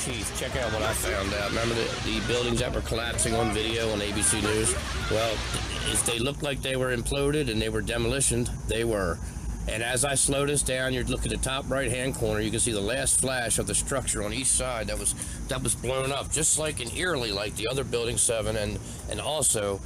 Keith, check out what I found out. Remember the buildings that were collapsing on video on ABC News? Well, if they looked like they were imploded and they were demolitioned, they were. And as I slow this down, you look at the top right-hand corner, you can see the last flash of the structure on each side that was blown up, just like and eerily like the other Building 7 and also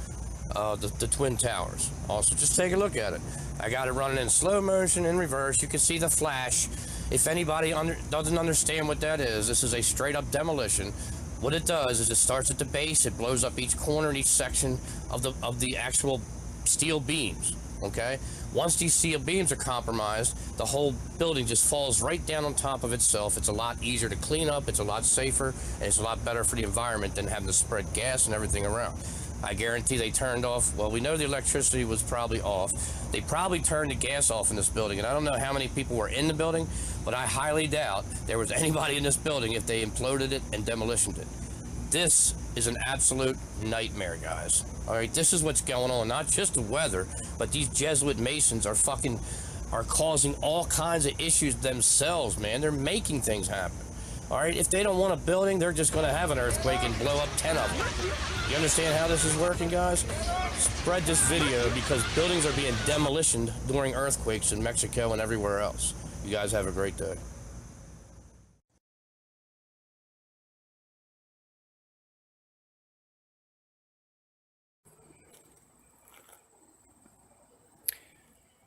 the Twin Towers. Also, just take a look at it. I got it running in slow motion, in reverse. You can see the flash. If anybody doesn't understand what that is, this is a straight-up demolition. What it does is it starts at the base, it blows up each corner and each section of the actual steel beams, okay? Once these steel beams are compromised, the whole building just falls right down on top of itself. It's a lot easier to clean up, it's a lot safer, and it's a lot better for the environment than having to spread gas and everything around. I guarantee they turned off, well, we know the electricity was probably off. They probably turned the gas off in this building, and I don't know how many people were in the building, but I highly doubt there was anybody in this building if they imploded it and demolitioned it. This is an absolute nightmare, guys. All right, this is what's going on. Not just the weather, but these Jesuit Masons are causing all kinds of issues themselves, man. They're making things happen. All right, if they don't want a building, they're just going to have an earthquake and blow up 10 of them. You understand how this is working, guys? Spread this video because buildings are being demolished during earthquakes in Mexico and everywhere else. You guys have a great day.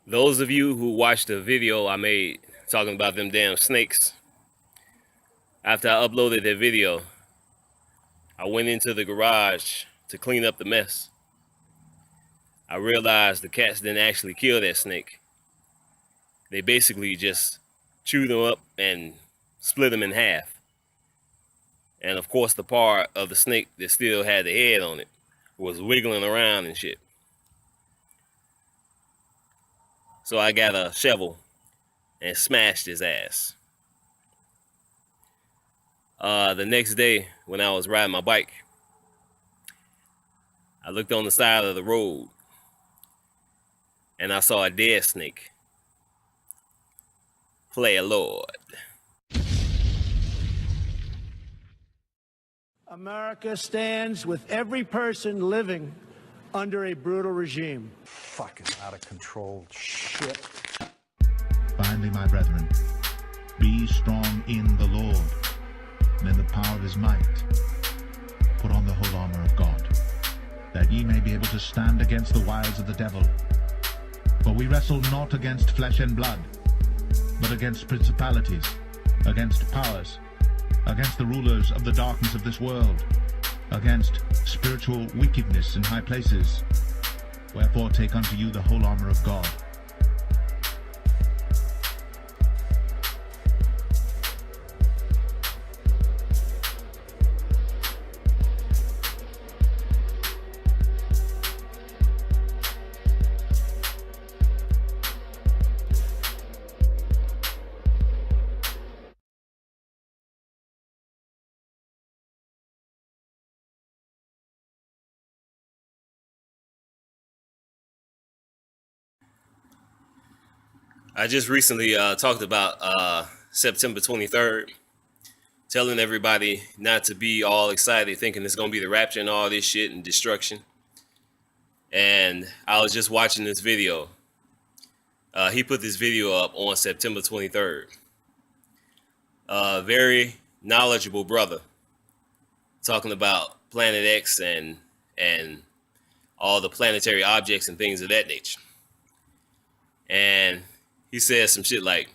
Those of you who watched the video I made talking about them damn snakes, after I uploaded that video, I went into the garage to clean up the mess. I realized the cats didn't actually kill that snake. They basically just chewed them up and split them in half. And of course the part of the snake that still had the head on it was wiggling around and shit. So I got a shovel and smashed his ass. The next day, when I was riding my bike, I looked on the side of the road and I saw a dead snake. Play a Lord. America stands with every person living under a brutal regime. Fucking out of control shit. Finally, my brethren, be strong in the Lord and in the power of his might. Put on the whole armor of God, that ye may be able to stand against the wiles of the devil. For we wrestle not against flesh and blood, but against principalities, against powers, against the rulers of the darkness of this world, against spiritual wickedness in high places. Wherefore take unto you the whole armor of God. I just recently talked about September 23rd, telling everybody not to be all excited, thinking it's going to be the rapture and all this shit and destruction. And I was just watching this video. He put this video up on September 23rd. Very knowledgeable brother talking about Planet X and all the planetary objects and things of that nature. And he says some shit like,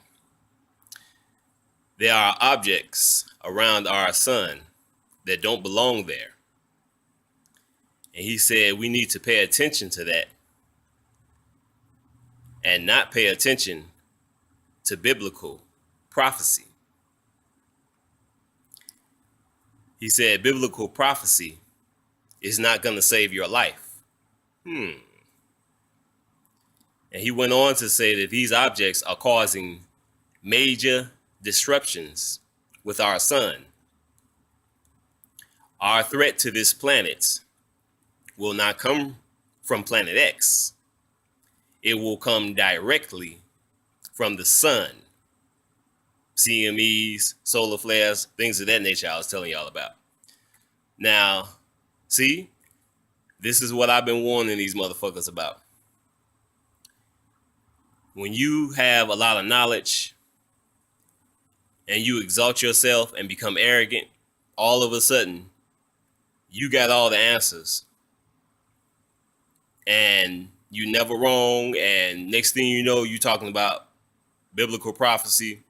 there are objects around our sun that don't belong there. And he said we need to pay attention to that and not pay attention to biblical prophecy. He said biblical prophecy is not going to save your life. And he went on to say that these objects are causing major disruptions with our sun. Our threat to this planet will not come from Planet X. It will come directly from the sun CMEs, solar flares, things of that nature I was telling y'all about. Now, see, this is what I've been warning these motherfuckers about. When you have a lot of knowledge and you exalt yourself and become arrogant, all of a sudden, you got all the answers. And you never wrong. And next thing you know, you talking about biblical prophecy.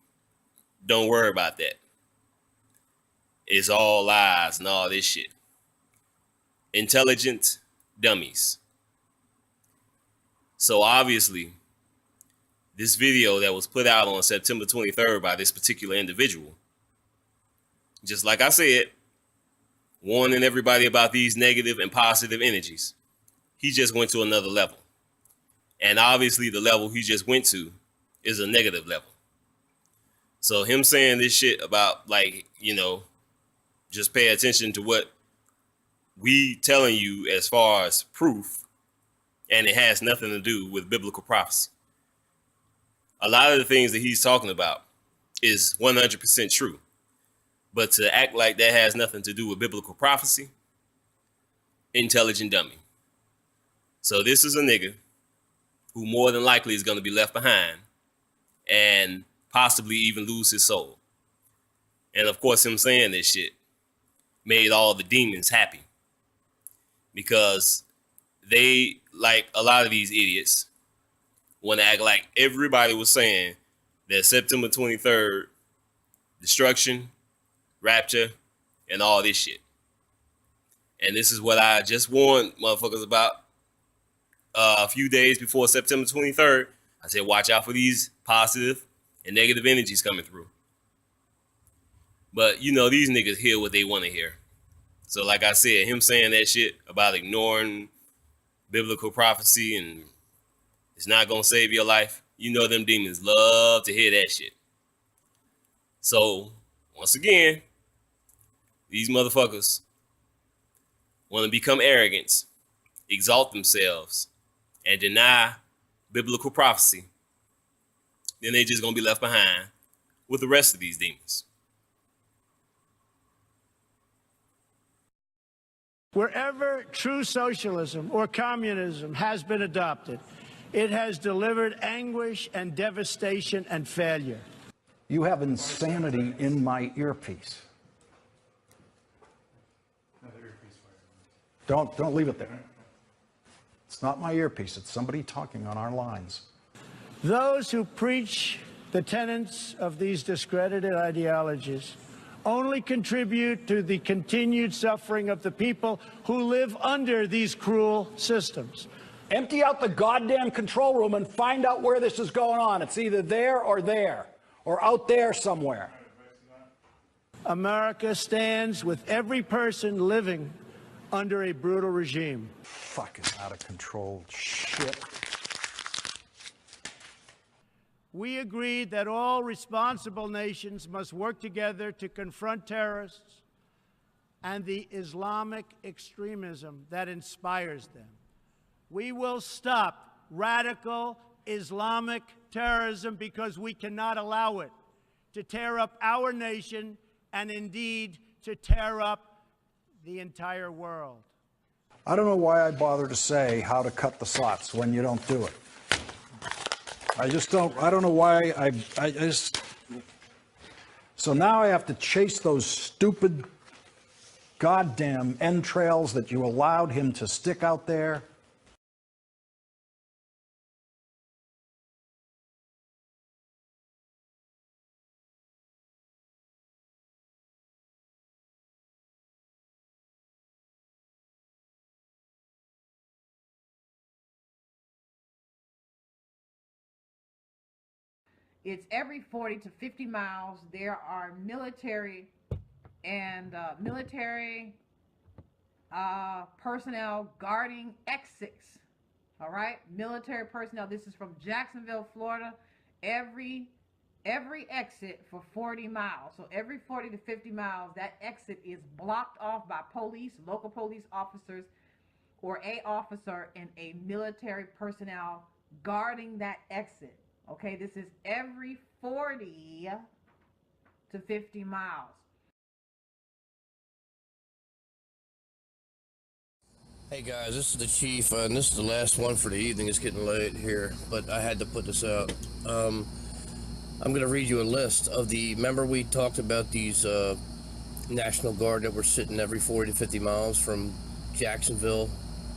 Don't worry about that. It's all lies and all this shit. Intelligent dummies. So obviously, this video that was put out on September 23rd by this particular individual, just like I said, warning everybody about these negative and positive energies, he just went to another level. And obviously the level he just went to is a negative level. So him saying this shit about, like, you know, just pay attention to what we telling you as far as proof, and it has nothing to do with biblical prophecy. A lot of the things that he's talking about is 100% true. But to act like that has nothing to do with biblical prophecy, intelligent dummy. So this is a nigga who more than likely is going to be left behind and possibly even lose his soul. And of course, him saying this shit made all the demons happy, because they, like a lot of these idiots, want to act like everybody was saying that September 23rd, destruction, rapture, and all this shit. And this is what I just warned motherfuckers about a few days before September 23rd. I said, watch out for these positive and negative energies coming through. But, you know, these niggas hear what they want to hear. So like I said, him saying that shit about ignoring biblical prophecy and it's not going to save your life, you know them demons love to hear that shit. So, once again, these motherfuckers want to become arrogant, exalt themselves, and deny biblical prophecy. Then they just going to be left behind with the rest of these demons. Wherever true socialism or communism has been adopted, it has delivered anguish and devastation and failure. You have insanity in my earpiece. Don't leave it there. It's not my earpiece. It's somebody talking on our lines. Those who preach the tenets of these discredited ideologies only contribute to the continued suffering of the people who live under these cruel systems. Empty out the goddamn control room and find out where this is going on. It's either there, or out there somewhere. America stands with every person living under a brutal regime. Fucking out of control shit. We agreed that all responsible nations must work together to confront terrorists and the Islamic extremism that inspires them. We will stop radical Islamic terrorism because we cannot allow it to tear up our nation and indeed to tear up the entire world. I don't know why I bother to say how to cut the slots when you don't do it. I don't know why I just, so now I have to chase those stupid goddamn entrails that you allowed him to stick out there. It's every 40 to 50 miles. There are military personnel guarding exits. All right, military personnel. This is from Jacksonville, Florida. Every exit for 40 miles. So every 40 to 50 miles, that exit is blocked off by police, local police officers, or a officer and a military personnel guarding that exit. Okay, this is every 40 to 50 miles. Hey guys, this is the chief, and this is the last one for the evening. It's getting late here, but I had to put this out. I'm going to read you a list of the, remember we talked about these National Guard that were sitting every 40 to 50 miles from Jacksonville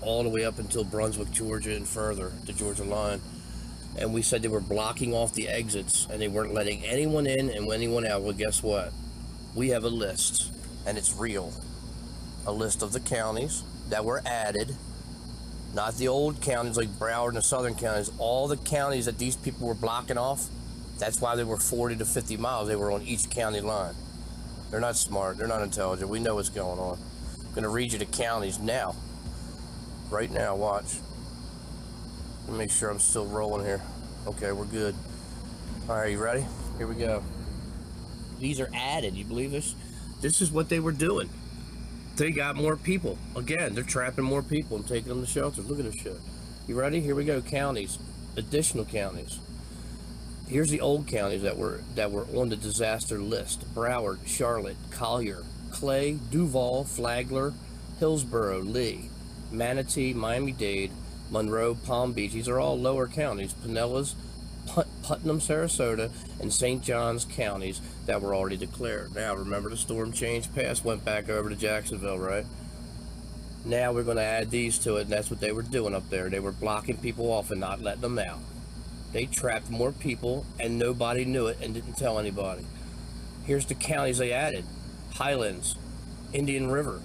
all the way up until Brunswick, Georgia, and further, the Georgia line. And we said they were blocking off the exits, and they weren't letting anyone in and anyone out. Well, guess what? We have a list, and it's real. A list of the counties that were added, not the old counties like Broward and the southern counties, all the counties that these people were blocking off. That's why they were 40 to 50 miles. They were on each county line. They're not smart. They're not intelligent. We know what's going on. I'm going to read you the counties now. Right now, watch. Let me make sure I'm still rolling here. Okay, we're good. All right, you ready? Here we go. These are added. You believe this? This is what they were doing. They got more people. Again, they're trapping more people and taking them to shelters. Look at this shit. You ready? Here we go. Counties. Additional counties. Here's the old counties that were on the disaster list: Broward, Charlotte, Collier, Clay, Duval, Flagler, Hillsborough, Lee, Manatee, Miami-Dade, Monroe, Palm Beach. These are all lower counties. Pinellas, Putnam, Sarasota, and St. Johns counties that were already declared. Now, remember the storm changed pass, went back over to Jacksonville, right? Now we're going to add these to it, and that's what they were doing up there. They were blocking people off and not letting them out. They trapped more people, and nobody knew it and didn't tell anybody. Here's the counties they added: Highlands, Indian River,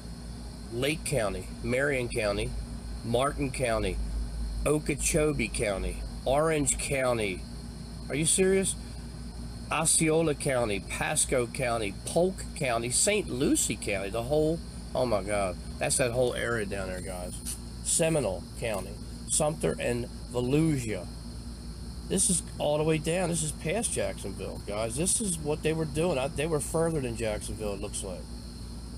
Lake County, Marion County, Martin County, Okeechobee County, Orange County. Are you serious? Osceola County, Pasco County, Polk County, St. Lucie County, the whole, oh my God, that's that whole area down there, guys. Seminole County, Sumter and Volusia. This is all the way down. This is past Jacksonville, guys. This is what they were doing. They were further than Jacksonville, it looks like.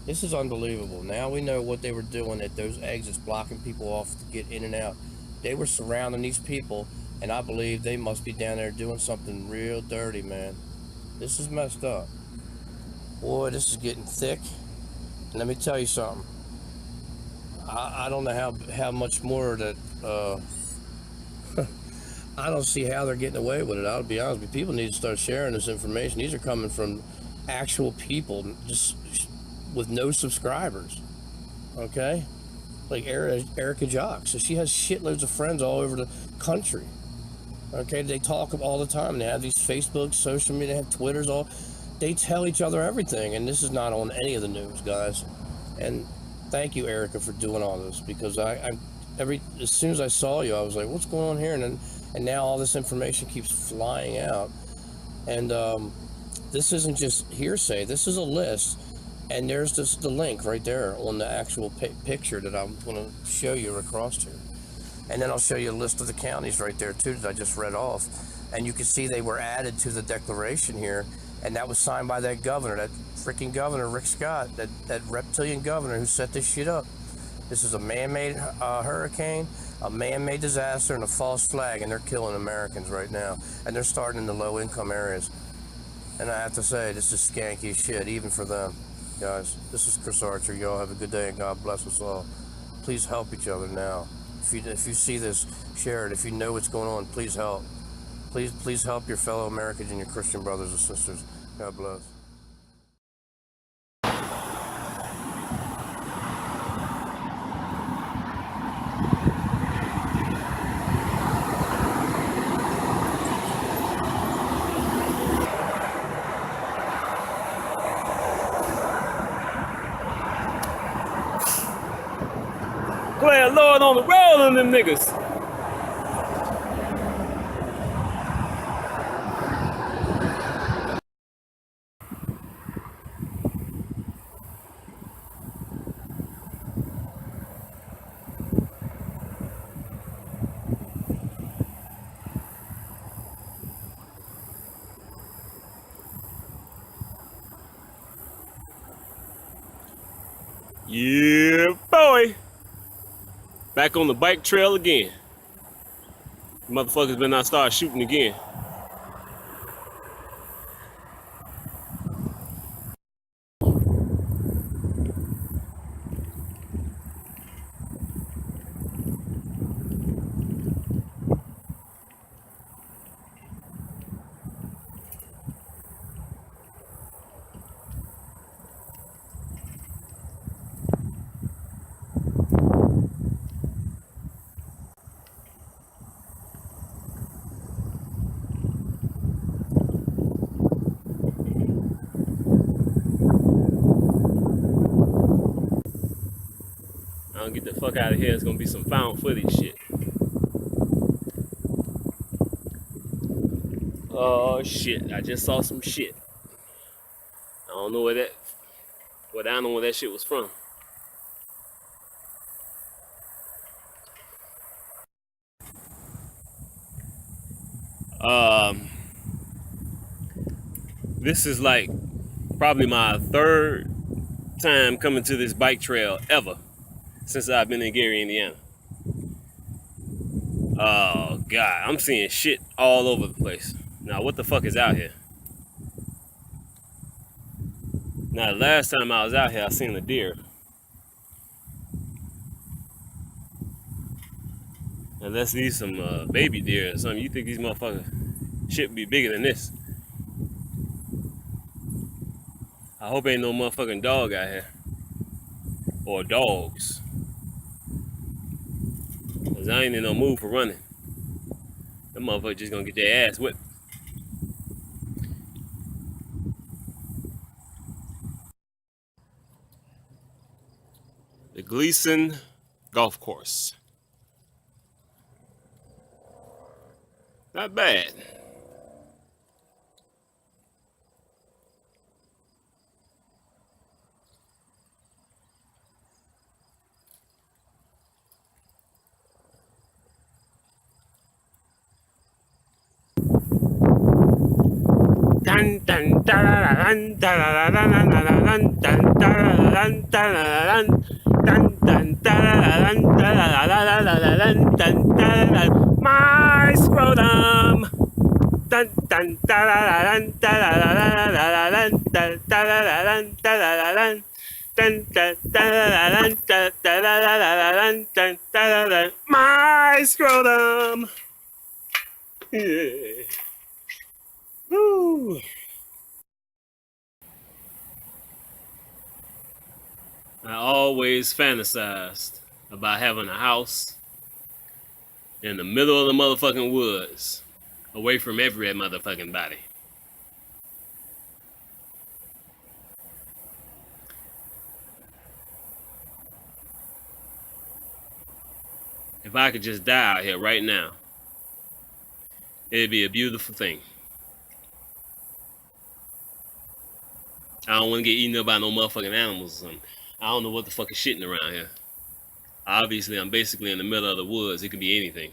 This is unbelievable. Now we know what they were doing at those exits, blocking people off to get in and out. They were surrounding these people, and I believe they must be down there doing something real dirty, man. This is messed up. Boy, this is getting thick. And let me tell you something. I don't know how much more that... I don't see how they're getting away with it. I'll be honest with you. People need to start sharing this information. These are coming from actual people, just with no subscribers. Okay? Like Erica Jocks. So she has shitloads of friends all over the country. Okay? They talk all the time. They have these Facebook, social media, they have Twitters, all. They tell each other everything. And this is not on any of the news, guys. And thank you, Erica, for doing all this. Because as soon as I saw you, I was like, what's going on here? And now all this information keeps flying out. And this isn't just hearsay. This is a list. And there's the link right there on the actual picture that I'm going to show you across here. And then I'll show you a list of the counties right there, too, that I just read off. And you can see they were added to the declaration here. And that was signed by that governor, that freaking governor, Rick Scott, that reptilian governor who set this shit up. This is a man-made hurricane, a man-made disaster, and a false flag, and they're killing Americans right now. And they're starting in the low-income areas. And I have to say, this is skanky shit, even for them. Guys, this is Chris Archer. Y'all have a good day, and God bless us all. Please help each other now. If you see this, share it. If you know what's going on, please help. Please help your fellow Americans and your Christian brothers and sisters. God bless. Glad Lord on the road on them niggas. Yeah, boy. Back on the bike trail again. Motherfuckers better not start shooting again. Fuck out of here. It's gonna be some found footage shit. Oh shit, I just saw some shit. I don't know I don't know where that shit was from. This is like probably my third time coming to this bike trail ever since I've been in Gary, Indiana. Oh God, I'm seeing shit all over the place. Now what the fuck is out here? Now the last time I was out here, I seen a deer. Unless these some baby deer or something. You think these motherfuckers shit be bigger than this? I hope ain't no motherfucking dog out here. Or dogs. Cause I ain't in no mood for running. Them motherfuckers just gonna get their ass whipped. The Gleason Golf Course. Not bad. Dun dun dun dun dun dun dun dun my scrotum. Dun dun dun dun my scrotum. Yeah. Woo. I always fantasized about having a house in the middle of the motherfucking woods, away from every motherfucking body. If I could just die out here right now, it'd be a beautiful thing. I don't want to get eaten up by no motherfucking animals or something. I don't know what the fuck is shitting around here. Obviously, I'm basically in the middle of the woods. It could be anything.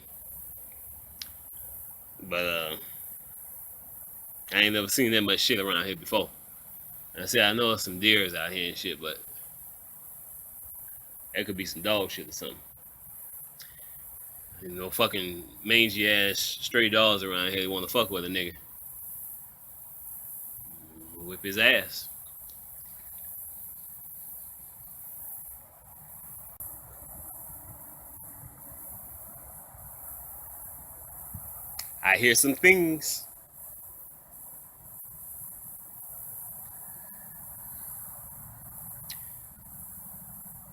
But, I ain't never seen that much shit around here before. And I said, I know there's some deers out here and shit, but that could be some dog shit or something. You know, fucking mangy ass stray dogs around here want to fuck with a nigga. Whip his ass. I hear some things.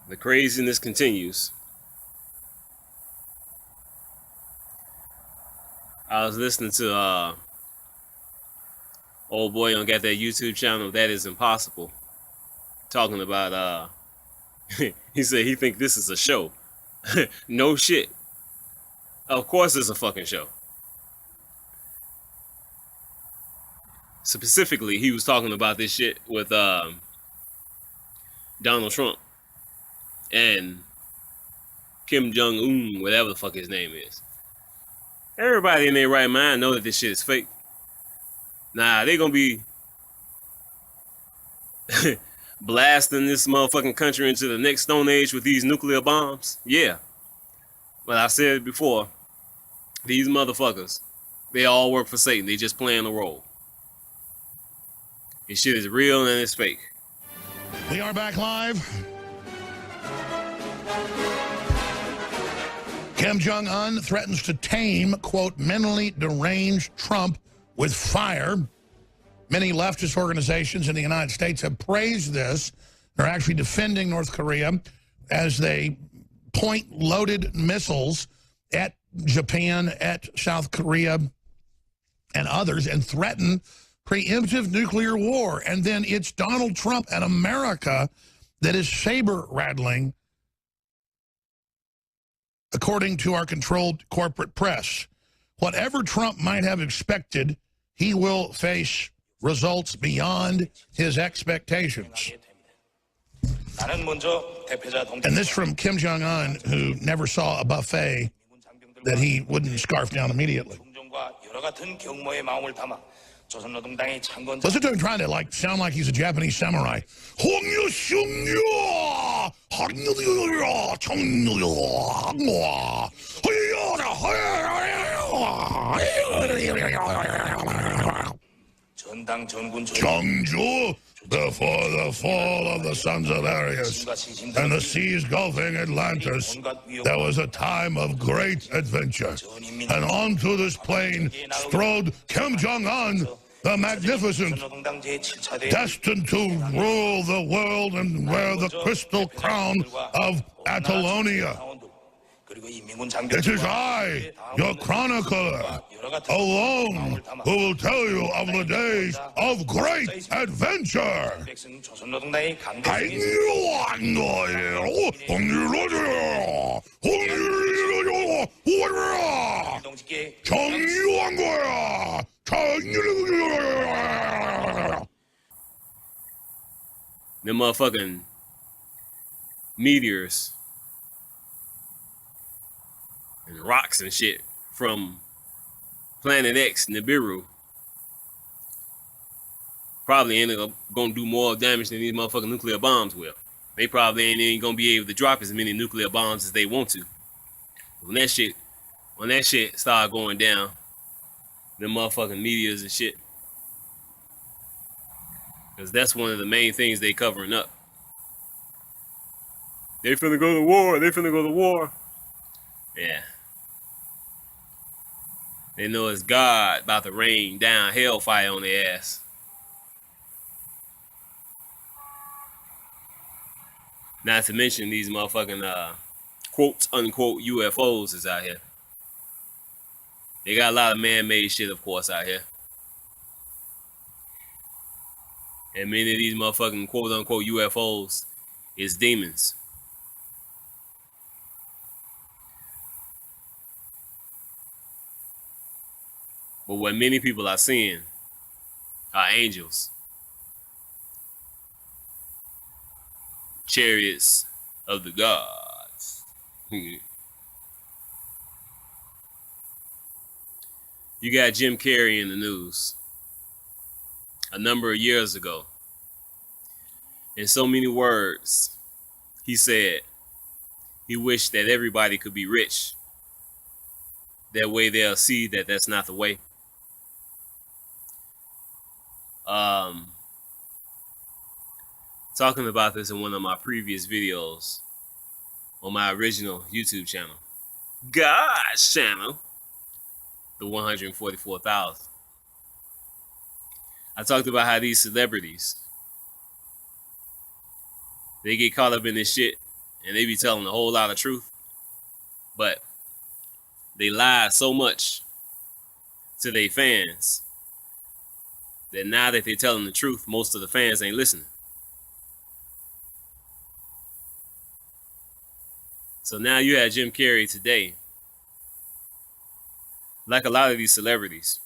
The craziness continues. I was listening to old boy on got that YouTube channel, That Is Impossible, talking about he said he think this is a show. No shit. Of course it's a fucking show. Specifically, he was talking about this shit with Donald Trump and Kim Jong-Un, whatever the fuck his name is. Everybody in their right mind know that this shit is fake. Nah, they gonna be blasting this motherfucking country into the next stone age with these nuclear bombs. Yeah. But I said it before, these motherfuckers, they all work for Satan. They just playing a role. This shit is real and it's fake. We are back live. Kim Jong-un threatens to tame, quote, mentally deranged Trump with fire. Many leftist organizations in the United States have praised this. They're actually defending North Korea as they point loaded missiles at Japan, at South Korea, and others, and threaten preemptive nuclear war. And then it's Donald Trump and America that is saber-rattling according to our controlled corporate press. Whatever Trump might have expected, he will face results beyond his expectations. And this from Kim Jong-un, who never saw a buffet that he wouldn't scarf down immediately. Listen to him trying to like sound like he's a Japanese samurai. JONG-UN, before the fall of the sons of Arius and the seas gulfing Atlantis, there was a time of great adventure. And onto this plain strode Kim Jong-un, the magnificent, destined to rule the world and wear the crystal crown of Atalonia. It is I, your chronicler, alone, who will tell you of the days of great adventure. Them motherfucking meteors and rocks and shit from Planet X, Nibiru, probably ain't gonna do more damage than these motherfucking nuclear bombs will. They probably ain't gonna be able to drop as many nuclear bombs as they want to. When that shit start going down, them motherfucking meteors and shit, because that's one of the main things they covering up. They finna go to war. They finna go to war. Yeah. They know it's God about to rain down hellfire on their ass. Not to mention these motherfucking quote unquote UFOs is out here. They got a lot of man-made shit, of course, out here. And many of these motherfucking quote unquote UFOs is demons. But what many people are seeing are angels, chariots of the gods. You got Jim Carrey in the news a number of years ago. In so many words, he said he wished that everybody could be rich. That way they'll see that that's not the way. Talking about this in one of my previous videos on my original YouTube channel. God's channel. The 144,000. I talked about how these celebrities, they get caught up in this shit and they be telling a whole lot of truth, but they lie so much to their fans that now that they're telling the truth, most of the fans ain't listening. So now you have Jim Carrey today, like a lot of these celebrities,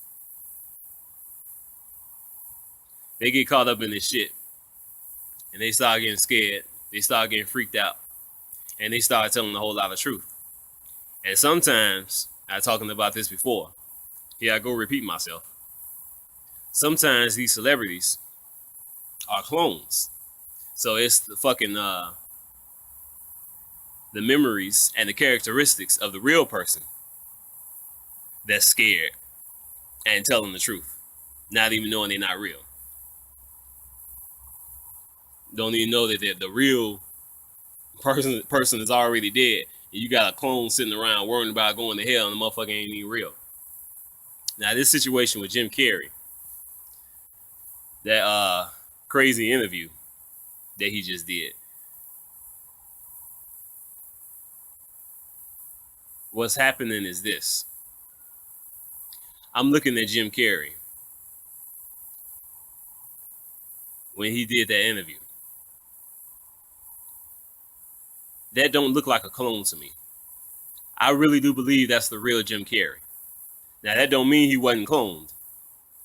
they get caught up in this shit and they start getting scared, they start getting freaked out, and they start telling a whole lot of truth. And sometimes, I talking about this before, here I go repeat myself. Sometimes these celebrities are clones. So it's the fucking the memories and the characteristics of the real person that's scared and telling the truth, not even knowing they're not real. Don't even know that the real person is already dead, and you got a clone sitting around worrying about going to hell, and the motherfucker ain't even real. Now this situation with Jim Carrey, that crazy interview that he just did, what's happening is this. I'm looking at Jim Carrey when he did that interview. That don't look like a clone to me. I really do believe that's the real Jim Carrey. Now, that don't mean he wasn't cloned.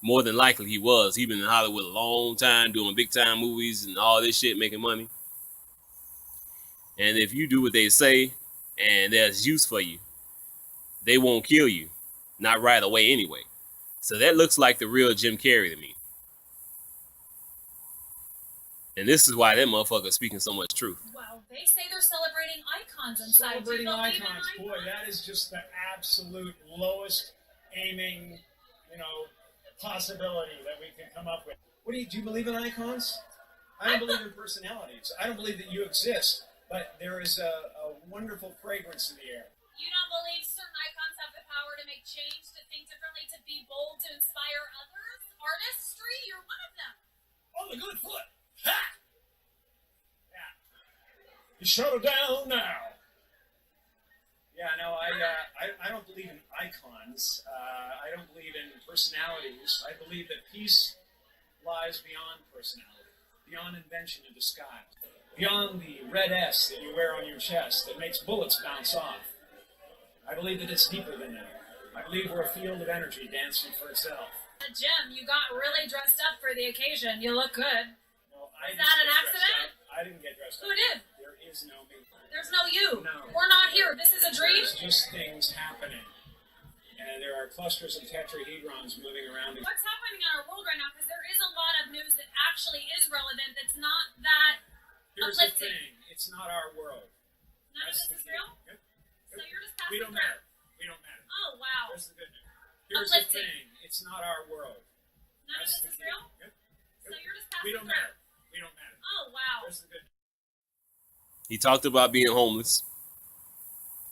More than likely he was. He been in Hollywood a long time doing big time movies and all this shit, making money. And if you do what they say and there's use for you, they won't kill you. Not right away anyway. So that looks like the real Jim Carrey to me. And this is why that motherfucker speaking so much truth. Well, they say they're celebrating icons inside. Celebrating icons. Boy, that is just the absolute lowest aiming, possibility that we can come up with. Do you believe in icons? I don't believe in personalities. I don't believe that you exist, but there is a wonderful fragrance in the air. You don't believe certain icons have the power to make change, to think differently, to be bold, to inspire others? Artistry? You're one of them. On the good foot. Ha! Yeah. You shut her down now. Yeah, no, I don't believe in icons. I don't believe in personalities. I believe that peace lies beyond personality, beyond invention and disguise, beyond the red S that you wear on your chest that makes bullets bounce off. I believe that it's deeper than that. I believe we're a field of energy dancing for itself. Jim, you got really dressed up for the occasion. You look good. No, Is that an accident? I didn't get dressed up. Who did? There is no me. There's no you. No. We're not here. This is a dream. There's just things happening. And there are clusters of tetrahedrons moving around. What's happening in our world right now? Because there is a lot of news that actually is relevant that's not that Here's the uplifting. thing. It's not our world. None of That's this is the key. real? Yep. So you're just passing We don't through. matter. We don't matter. Oh, wow. That's the good news. Here's Uplifting. the thing. It's not our world. None of That's this the is key. real? Yep. So you're just passing We don't through. matter. We don't matter. Oh, wow. Here's the good news. He talked about being homeless.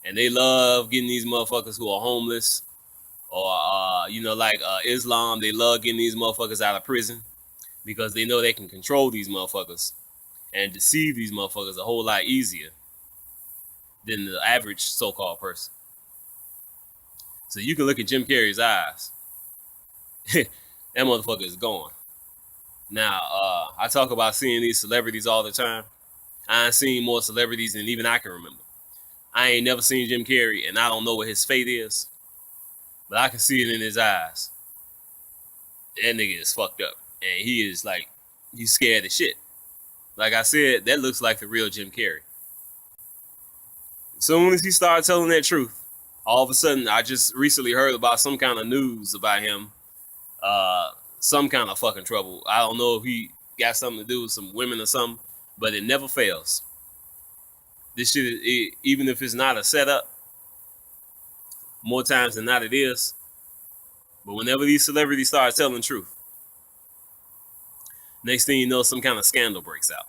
And they love getting these motherfuckers who are homeless. Or, Islam, they love getting these motherfuckers out of prison. Because they know they can control these motherfuckers. And deceive these motherfuckers a whole lot easier than the average so-called person. So you can look at Jim Carrey's eyes. That motherfucker is gone. Now, I talk about seeing these celebrities all the time. I ain't seen more celebrities than even I can remember. I ain't never seen Jim Carrey, and I don't know what his fate is. But I can see it in his eyes. That nigga is fucked up. And he is like, he's scared as shit. Like I said, that looks like the real Jim Carrey. As soon as he started telling that truth, all of a sudden, I just recently heard about some kind of news about him. Some kind of fucking trouble. I don't know if he got something to do with some women or something, but it never fails. This shit, even if it's not a setup, more times than not it is. But whenever these celebrities start telling the truth, next thing you know, some kind of scandal breaks out.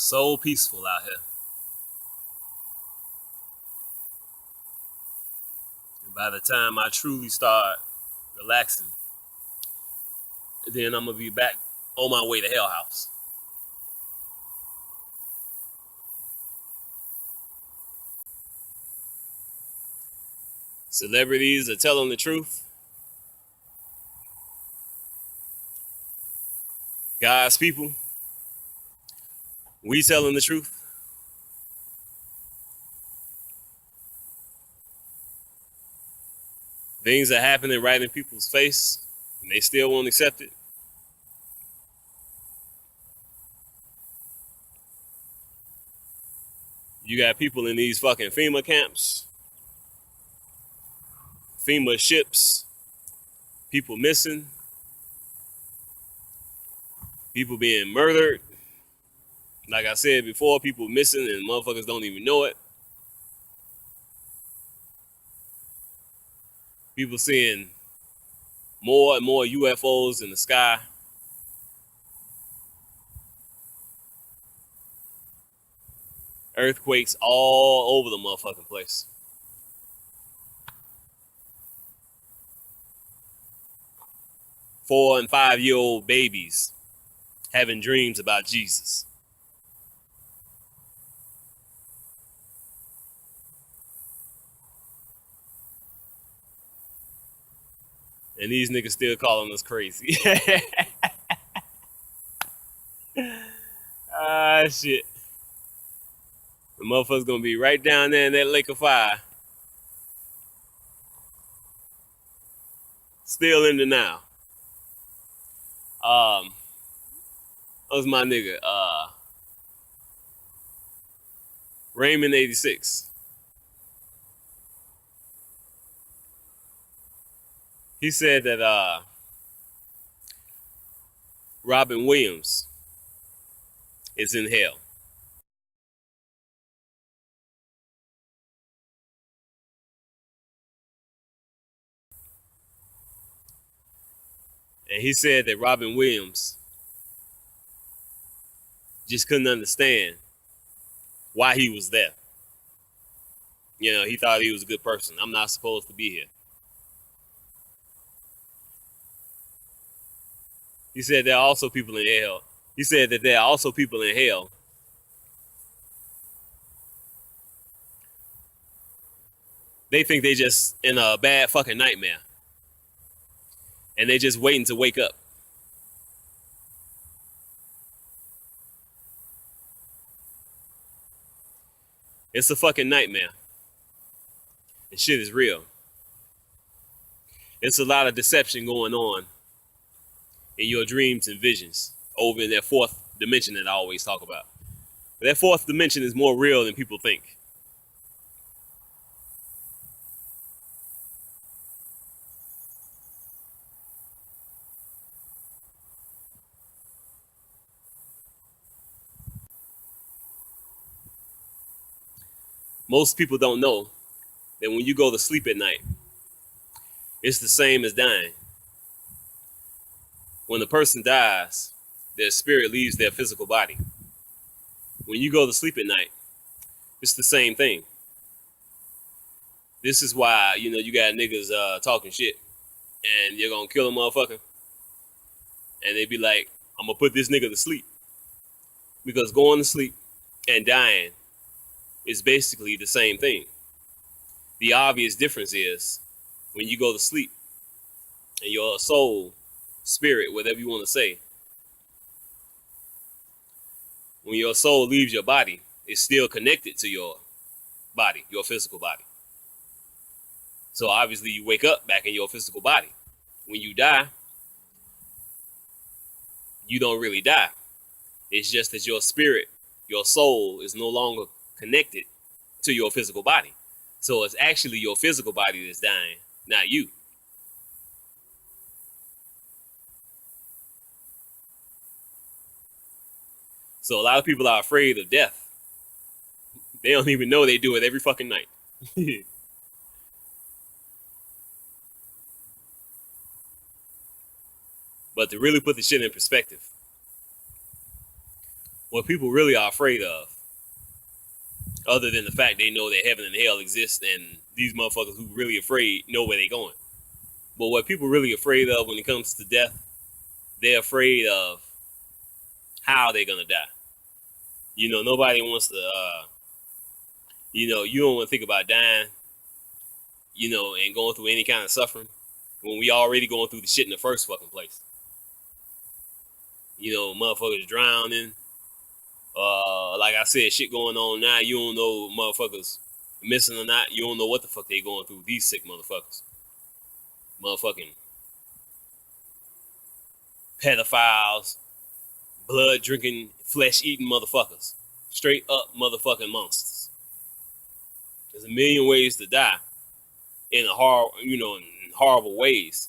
So peaceful out here. And by the time I truly start relaxing, then I'm going to be back on my way to Hell House. Celebrities are telling the truth. God's people, we telling the truth. Things are happening right in people's face, and they still won't accept it. You got people in these fucking FEMA camps, FEMA ships, people missing, people being murdered. Like I said before, people missing and motherfuckers don't even know it. People seeing more and more UFOs in the sky. Earthquakes all over the motherfucking place. 4 and 5-year-old babies having dreams about Jesus. And these niggas still calling us crazy. Ah, shit. The motherfucker's gonna be right down there in that lake of fire. Still in denial. That was my nigga, Raymond 86. He said that Robin Williams is in hell. And he said that Robin Williams just couldn't understand why he was there. You know, he thought he was a good person. I'm not supposed to be here. He said there are also people in hell. He said that there are also people in hell they think they just in a bad fucking nightmare. And they just waiting to wake up. It's a fucking nightmare. And shit is real. It's a lot of deception going on in your dreams and visions over in that fourth dimension that I always talk about. But that fourth dimension is more real than people think. Most people don't know that when you go to sleep at night, it's the same as dying. When a person dies, their spirit leaves their physical body. When you go to sleep at night, it's the same thing. This is why, you know, you got niggas talking shit and you're gonna kill a motherfucker. And they be like, I'm gonna put this nigga to sleep. Because going to sleep and dying is basically the same thing. The obvious difference is when you go to sleep and your soul, spirit, whatever you want to say, when your soul leaves your body, it's still connected to your body, your physical body. So obviously you wake up back in your physical body. When you die, you don't really die. It's just that your spirit, your soul is no longer connected to your physical body. So it's actually your physical body that's dying, not you. So a lot of people are afraid of death. They don't even know they do it every fucking night. But to really put the shit in perspective, what people really are afraid of, other than the fact they know that heaven and hell exist and these motherfuckers who really afraid know where they're going. But what people really afraid of when it comes to death, they're afraid of how they're gonna die. You know, nobody wants to, you don't want to think about dying, and going through any kind of suffering when we already going through the shit in the first fucking place. Motherfuckers drowning. Like I said, shit going on now. You don't know motherfuckers missing or not. You don't know what the fuck they going through. These sick motherfuckers. Motherfucking pedophiles, blood drinking, flesh eating motherfuckers. Straight up motherfucking monsters. There's a million ways to die in horrible ways.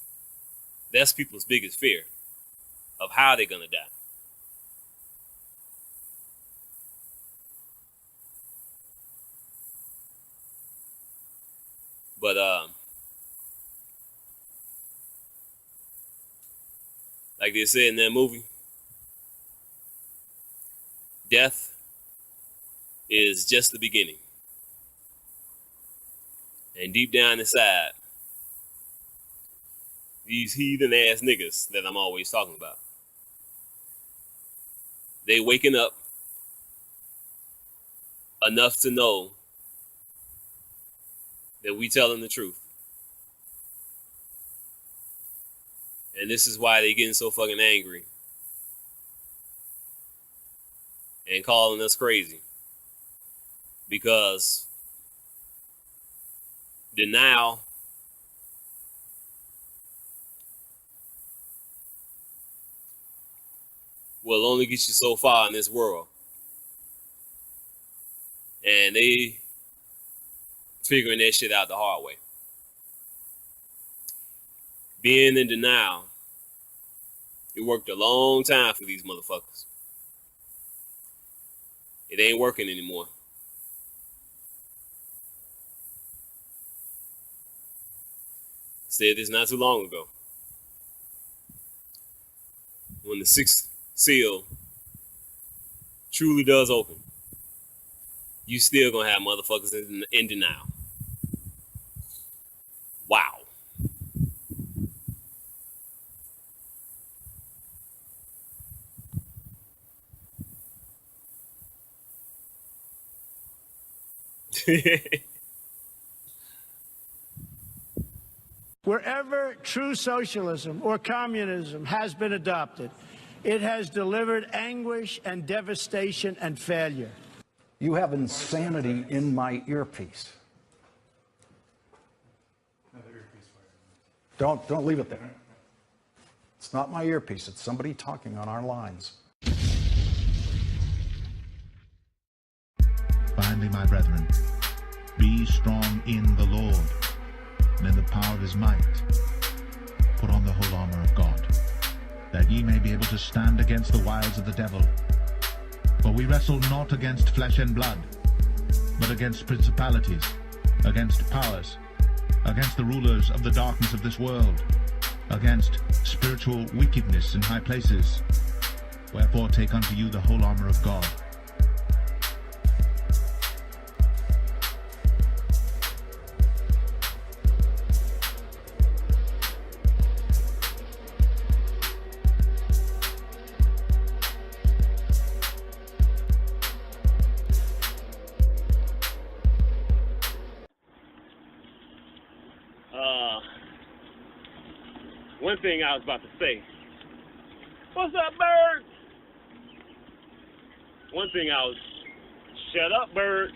That's people's biggest fear of how they're gonna die. But like they said in that movie, death is just the beginning. And deep down inside, These heathen ass niggas that I'm always talking about. They waking up enough to know that we telling the truth. And this is why they getting so fucking angry and calling us crazy. Because denial will only get you so far in this world. And they figuring that shit out the hard way. Being in denial, it worked a long time for these motherfuckers. It ain't working anymore. Said this not too long ago. When the sixth seal truly does open, you still gonna have motherfuckers in denial. Wow. Wherever true socialism or communism has been adopted, it has delivered anguish and devastation and failure. You have insanity in my earpiece. Don't leave it there. It's not my earpiece. It's somebody talking on our lines. Finally, my brethren, be strong in the Lord and in the power of his might. Put on the whole armor of God, that ye may be able to stand against the wiles of the devil. For we wrestle not against flesh and blood, but against principalities, against powers, against the rulers of the darkness of this world, against spiritual wickedness in high places. Wherefore take unto you the whole armor of God. One thing I was about to say. What's up, bird? One thing I was... Shut up, bird.